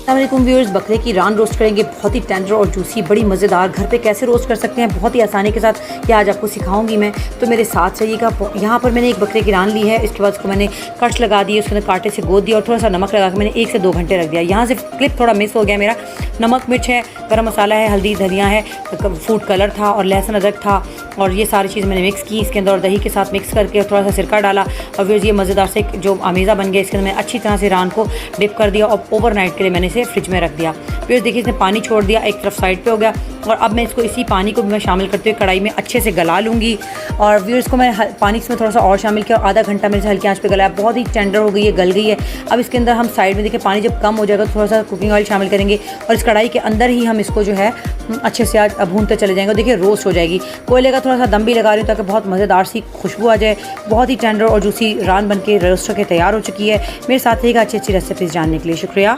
अस्सलामुअलैकुम व्यूअर्स, बकरे की रान रोस्ट करेंगे। बहुत ही टेंडर और जूसी, बड़ी मज़ेदार। घर पे कैसे रोस्ट कर सकते हैं बहुत ही आसानी के साथ, ये आज आपको सिखाऊंगी मैं। तो मेरे साथ चलिएगा। यहाँ पर मैंने एक बकरे की रान ली है। इसके बाद उसको मैंने कट्स लगा दिए, उसके अंदर कांटे से गोद दिया और थोड़ा सा नमक लगा के मैंने 1 से 2 घंटे रख दिया। यहाँ से क्लिप थोड़ा मिस हो गया मेरा। नमक, मिर्च है, गरम मसाला है, हल्दी, धनिया है, फूड कलर था और लहसुन अदरक था और ये सारी चीज़ मैंने मिक्स की इसके अंदर और दही के साथ मिक्स करके थोड़ा सा सिरका डाला और फिर ये मज़ेदार से जो अमेज़ा बन गया। इसके अंदर मैंने अच्छी तरह से रान को डिप कर दिया और ओवरनाइट के लिए मैंने इसे फ्रिज में रख दिया। फिर देखिए इसने पानी छोड़ दिया, एक तरफ साइड पे हो गया और अब मैं इसको इसी पानी को भी मैं शामिल करते हुए कढ़ाई में अच्छे से गला लूँगी। और व्यूअर्स को मैं पानी इसमें थोड़ा सा और शामिल किया और आधा घंटा मेरे से हल्की आंच पे गलाया। बहुत ही टेंडर हो गई है, गल गई है। अब इसके अंदर हम साइड में देखिए पानी जब कम हो जाएगा तो थोड़ा सा कुकिंग ऑयल शामिल करेंगे और इस कढ़ाई के अंदर ही हम इसको जो है अच्छे से आज भूनते चले जाएंगे। देखिए रोस्ट हो जाएगी। कोयले का थोड़ा सा दम भी लगा रही हूँ ताकि बहुत मज़ेदार सी खुशबू आ जाए। बहुत ही टेंडर और जूसी रान बन के रोस्ट होकर तैयार हो चुकी है। मेरे साथ रहिएगा अच्छी अच्छी रेसिपीज़ जानने के लिए। शुक्रिया।